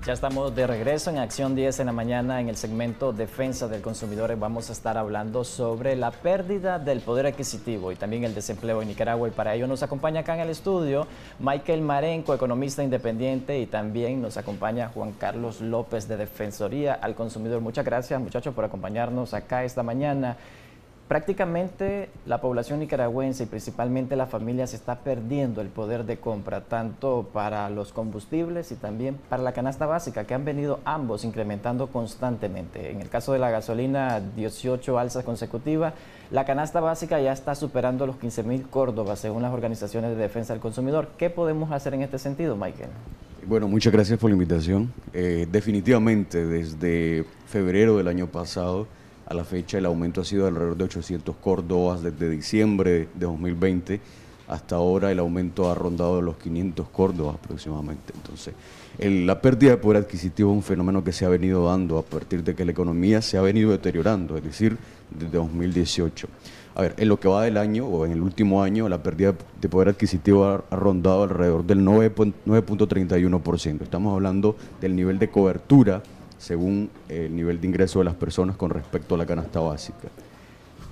Ya estamos de regreso en Acción 10 en la mañana en el segmento Defensa del Consumidor. Vamos a estar hablando sobre la pérdida del poder adquisitivo y también el desempleo en Nicaragua. Y para ello nos acompaña acá en el estudio Michael Marenco, economista independiente, y también nos acompaña Juan Carlos López de Defensoría al Consumidor. Muchas gracias, muchachos, por acompañarnos acá esta mañana. Prácticamente la población nicaragüense y principalmente la familia se está perdiendo el poder de compra, tanto para los combustibles y también para la canasta básica, que han venido ambos incrementando constantemente. En el caso de la gasolina, 18 alzas consecutivas. La canasta básica ya está superando los 15.000 córdobas, según las organizaciones de defensa del consumidor. ¿Qué podemos hacer en este sentido, Michael? Bueno, muchas gracias por la invitación. Definitivamente, desde febrero del año pasado a la fecha, el aumento ha sido de alrededor de 800 córdobas desde diciembre de 2020. Hasta ahora el aumento ha rondado los 500 córdobas aproximadamente. Entonces, la pérdida de poder adquisitivo es un fenómeno que se ha venido dando a partir de que la economía se ha venido deteriorando, es decir, desde 2018. A ver, en lo que va del año o en el último año, la pérdida de poder adquisitivo ha rondado alrededor del 9.31%. Estamos hablando del nivel de cobertura según el nivel de ingreso de las personas con respecto a la canasta básica.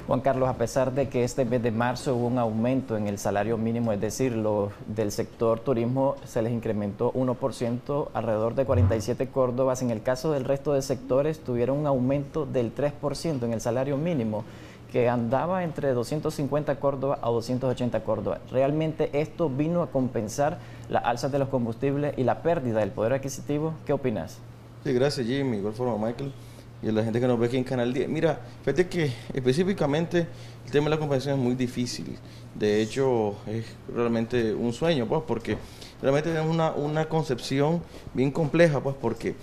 Juan Carlos, a pesar de que este mes de marzo hubo un aumento en el salario mínimo, es decir, los del sector turismo se les incrementó 1%, alrededor de 47 córdobas. En el caso del resto de sectores tuvieron un aumento del 3% en el salario mínimo, que andaba entre 250 córdobas a 280 córdobas. ¿Realmente esto vino a compensar las alzas de los combustibles y la pérdida del poder adquisitivo? ¿Qué opinas? Sí, gracias Jimmy, igual forma Michael y a la gente que nos ve aquí en Canal 10. Mira, fíjate que específicamente el tema de la compensación es muy difícil. De hecho, es realmente un sueño, pues, porque realmente tenemos una concepción bien compleja, pues, porque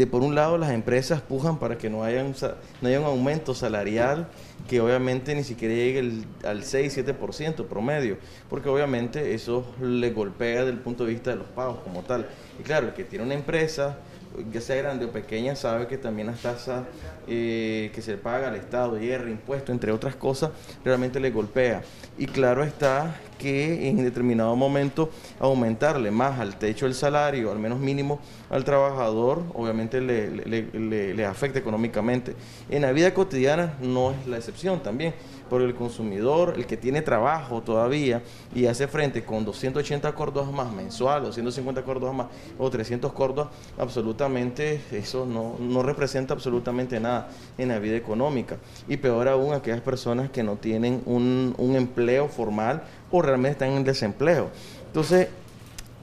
por un lado las empresas pujan para que no haya un aumento salarial que obviamente ni siquiera llegue al 6-7% promedio, porque obviamente eso le golpea desde el punto de vista de los pagos como tal. Y claro, el que tiene una empresa, ya sea grande o pequeña, sabe que también las tasas que se paga al Estado, IR, impuestos, entre otras cosas, realmente le golpea. Y claro está que en determinado momento aumentarle más al techo del salario, al menos mínimo, al trabajador, obviamente le afecta económicamente. En la vida cotidiana no es la excepción también, porque el consumidor, el que tiene trabajo todavía y hace frente con 280 córdobas más mensual, 250 córdobas más o 300 córdobas, absolutamente eso no representa absolutamente nada en la vida económica. Y peor aún aquellas personas que no tienen un empleo formal o realmente están en desempleo. Entonces,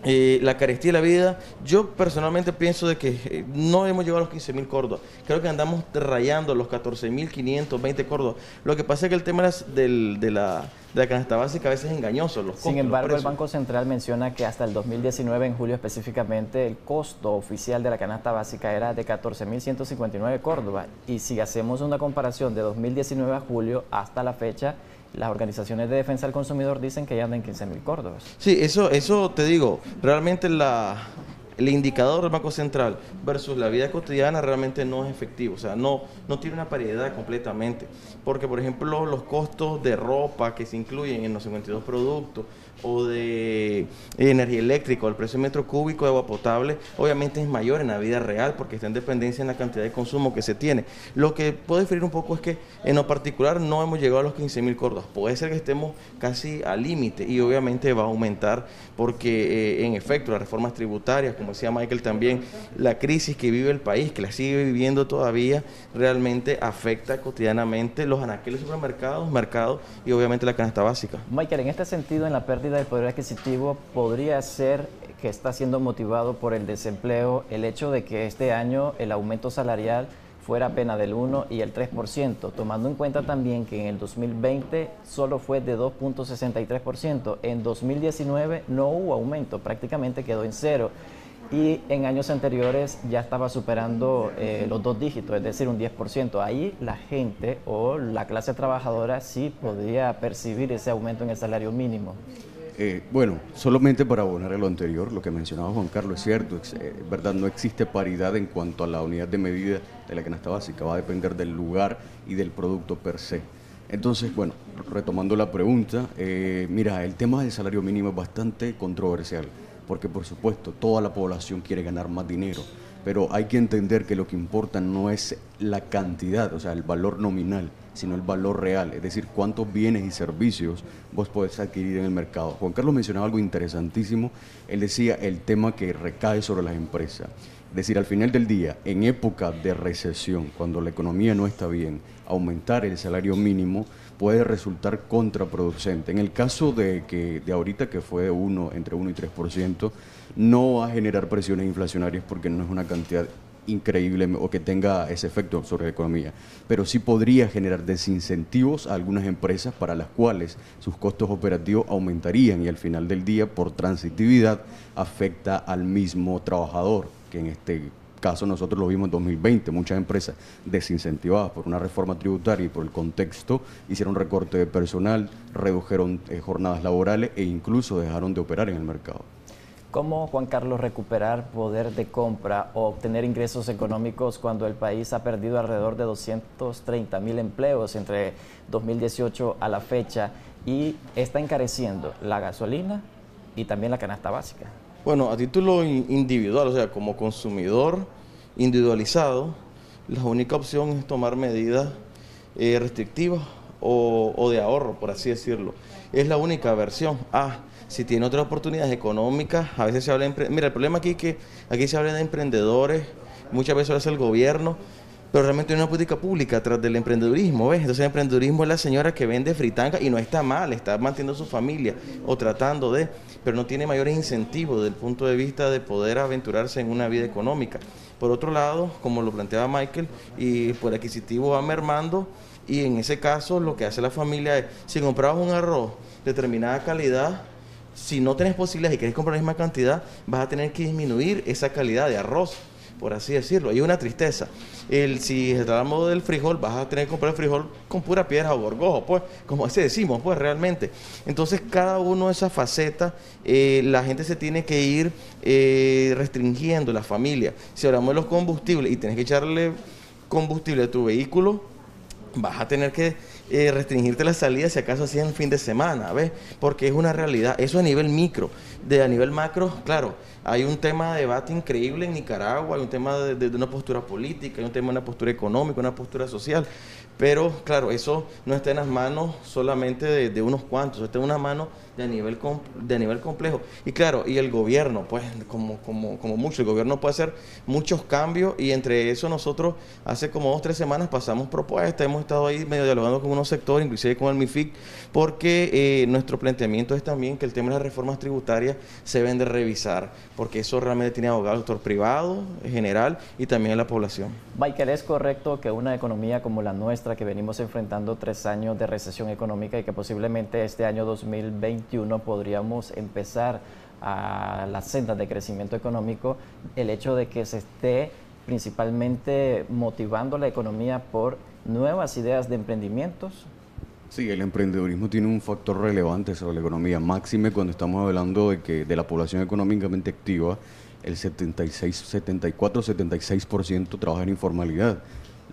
la carestía de la vida, yo personalmente pienso de que no hemos llegado a los 15.000 córdobas. Creo que andamos rayando los 14.520 córdobas. Lo que pasa es que el tema de la canasta básica a veces es engañoso. Los costos, Sin embargo, los el Banco Central menciona que hasta el 2019, en julio específicamente, el costo oficial de la canasta básica era de 14.159 córdobas. Y si hacemos una comparación de 2019 a julio hasta la fecha, las organizaciones de defensa del consumidor dicen que ya andan en 15.000 córdobas. Sí, eso te digo, realmente el indicador del Banco Central versus la vida cotidiana realmente no es efectivo, o sea, no tiene una paridad completamente, porque por ejemplo los costos de ropa que se incluyen en los 52 productos o de energía eléctrica o el precio de metro cúbico de agua potable obviamente es mayor en la vida real porque está en dependencia en la cantidad de consumo que se tiene. Lo que puede diferir un poco es que en lo particular no hemos llegado a los 15.000 córdobas, puede ser que estemos casi al límite y obviamente va a aumentar porque en efecto las reformas tributarias, como decía Michael también, la crisis que vive el país, que la sigue viviendo todavía, realmente afecta cotidianamente los anaqueles de supermercados, mercados y obviamente la canasta básica. Michael, en este sentido, en la pérdida del poder adquisitivo, podría ser que está siendo motivado por el desempleo el hecho de que este año el aumento salarial fuera apenas del 1 y el 3%, tomando en cuenta también que en el 2020 solo fue de 2.63%, en 2019 no hubo aumento, prácticamente quedó en cero. Y en años anteriores ya estaba superando los 2 dígitos, es decir, un 10%. Ahí la gente o la clase trabajadora sí podía percibir ese aumento en el salario mínimo. Bueno, solamente para abonar a lo anterior, lo que mencionaba Juan Carlos es cierto, verdad, no existe paridad en cuanto a la unidad de medida de la canasta básica, va a depender del lugar y del producto per se. Entonces, bueno, retomando la pregunta, mira, el tema del salario mínimo es bastante controversial, porque por supuesto toda la población quiere ganar más dinero, pero hay que entender que lo que importa no es la cantidad, o sea, el valor nominal, sino el valor real, es decir, cuántos bienes y servicios vos podés adquirir en el mercado. Juan Carlos mencionaba algo interesantísimo, él decía el tema que recae sobre las empresas. Es decir, al final del día, en época de recesión, cuando la economía no está bien, aumentar el salario mínimo puede resultar contraproducente. En el caso de ahorita, que fue entre 1 y 3%, no va a generar presiones inflacionarias porque no es una cantidad increíble o que tenga ese efecto sobre la economía, pero sí podría generar desincentivos a algunas empresas para las cuales sus costos operativos aumentarían y al final del día, por transitividad, afecta al mismo trabajador, que en este caso nosotros lo vimos en 2020, muchas empresas desincentivadas por una reforma tributaria y por el contexto hicieron recorte de personal, redujeron jornadas laborales e incluso dejaron de operar en el mercado. ¿Cómo, Juan Carlos, recuperar poder de compra o obtener ingresos económicos cuando el país ha perdido alrededor de 230.000 empleos entre 2018 a la fecha y está encareciendo la gasolina y también la canasta básica? Bueno, a título individual, o sea, como consumidor individualizado, la única opción es tomar medidas restrictivas o de ahorro, por así decirlo. Es la única versión. Si tiene otras oportunidades económicas, a veces se habla de... Mira, el problema aquí es que aquí se habla de emprendedores, muchas veces lo hace el gobierno, pero realmente hay una política pública atrás del emprendedurismo, ¿ves? Entonces el emprendedurismo es la señora que vende fritanga y no está mal, está manteniendo su familia o tratando de, pero no tiene mayores incentivos desde el punto de vista de poder aventurarse en una vida económica. Por otro lado, como lo planteaba Michael, y por adquisitivo va mermando, y en ese caso lo que hace la familia es, si comprabas un arroz de determinada calidad, si no tenés posibilidades y querés comprar la misma cantidad, vas a tener que disminuir esa calidad de arroz, por así decirlo. Hay una tristeza. Si hablamos del frijol, vas a tener que comprar el frijol con pura piedra o gorgojo, pues, como así decimos, pues, realmente. Entonces, cada uno de esas facetas, la gente se tiene que ir restringiendo, la familia. Si hablamos de los combustibles y tenés que echarle combustible a tu vehículo, vas a tener que restringirte la salida si acaso hacían el fin de semana, ¿ves? Porque es una realidad, eso a nivel micro. A nivel macro, claro, hay un tema de debate increíble en Nicaragua, hay un tema de una postura política, hay un tema de una postura económica, una postura social, pero claro, eso no está en las manos solamente de unos cuantos, está en una mano de a nivel complejo. Y claro, y el gobierno, pues, como mucho, el gobierno puede hacer muchos cambios y entre eso nosotros hace como 2 o 3 semanas pasamos propuestas, hemos estado ahí medio dialogando con unos sectores, inclusive con el MIFIC, porque nuestro planteamiento es también que el tema de las reformas tributarias se deben de revisar, porque eso realmente tiene abogado al sector privado, en general, y también a la población. Michael, ¿es correcto que una economía como la nuestra, que venimos enfrentando 3 años de recesión económica y que posiblemente este año 2021 podríamos empezar a la senda de crecimiento económico, el hecho de que se esté principalmente motivando la economía por nuevas ideas de emprendimientos? Sí, el emprendedurismo tiene un factor relevante sobre la economía, máxime cuando estamos hablando de la población económicamente activa, el 74-76% trabaja en informalidad.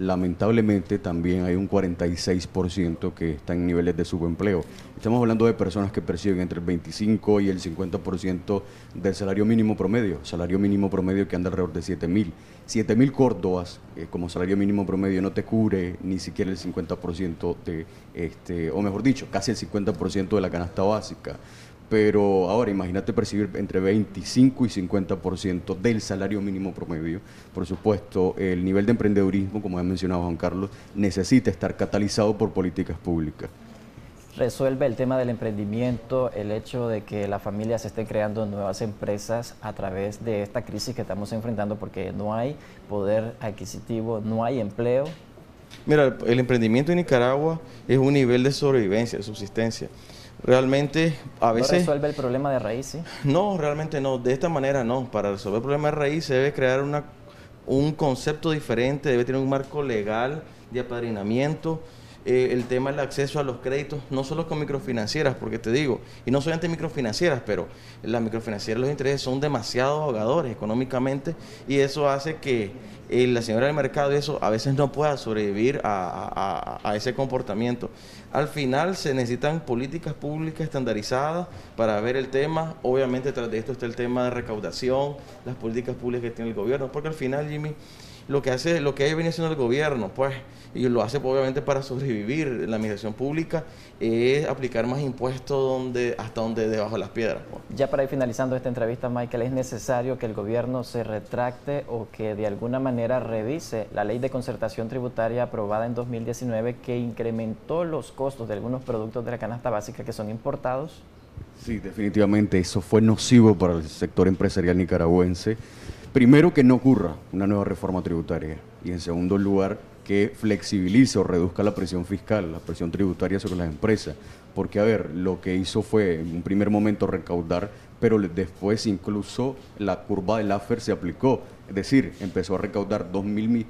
Lamentablemente también hay un 46% que está en niveles de subempleo. Estamos hablando de personas que perciben entre el 25 y el 50% del salario mínimo promedio que anda alrededor de 7.000 córdobas como salario mínimo promedio no te cubre ni siquiera el 50% o mejor dicho, casi el 50% de la canasta básica. Pero ahora imagínate percibir entre 25 y 50% del salario mínimo promedio. Por supuesto, el nivel de emprendedurismo, como ha mencionado Juan Carlos, necesita estar catalizado por políticas públicas. ¿Resuelve el tema del emprendimiento el hecho de que las familias estén creando nuevas empresas a través de esta crisis que estamos enfrentando porque no hay poder adquisitivo, no hay empleo? Mira, el emprendimiento en Nicaragua es un nivel de sobrevivencia, de subsistencia. Realmente, a veces... ¿No resuelve el problema de raíz, sí? No, realmente no. De esta manera no. Para resolver el problema de raíz se debe crear un concepto diferente, debe tener un marco legal de apadrinamiento. el tema del acceso a los créditos, no solo con microfinancieras, porque te digo, y no solamente microfinancieras, pero las microfinancieras, los intereses son demasiado ahogadores económicamente, y eso hace que la señora del mercado eso a veces no pueda sobrevivir a ese comportamiento. Al final se necesitan políticas públicas estandarizadas para ver el tema. Obviamente tras de esto está el tema de recaudación, las políticas públicas que tiene el gobierno, porque al final, Jimmy, lo que viene haciendo el gobierno, pues, y lo hace obviamente para sobrevivir la administración pública, es aplicar más impuestos hasta donde debajo de las piedras, pues. Ya para ir finalizando esta entrevista, Michael, ¿es necesario que el gobierno se retracte o que de alguna manera revise la ley de concertación tributaria aprobada en 2019 que incrementó los costos de algunos productos de la canasta básica que son importados? Sí, definitivamente eso fue nocivo para el sector empresarial nicaragüense. Primero, que no ocurra una nueva reforma tributaria, y en segundo lugar, que flexibilice o reduzca la presión fiscal, la presión tributaria sobre las empresas, porque a ver, lo que hizo fue en un primer momento recaudar, pero después incluso la curva del Laffer se aplicó, es decir, empezó a recaudar 2.000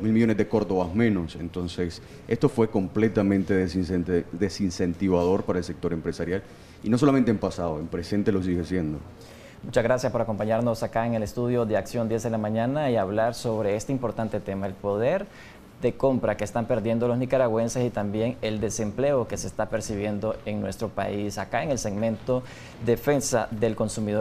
millones de córdobas menos. Entonces esto fue completamente desincentivador para el sector empresarial, y no solamente en pasado, en presente lo sigue siendo. Muchas gracias por acompañarnos acá en el estudio de Acción 10 de la mañana y hablar sobre este importante tema, el poder de compra que están perdiendo los nicaragüenses y también el desempleo que se está percibiendo en nuestro país, acá en el segmento Defensa del Consumidor.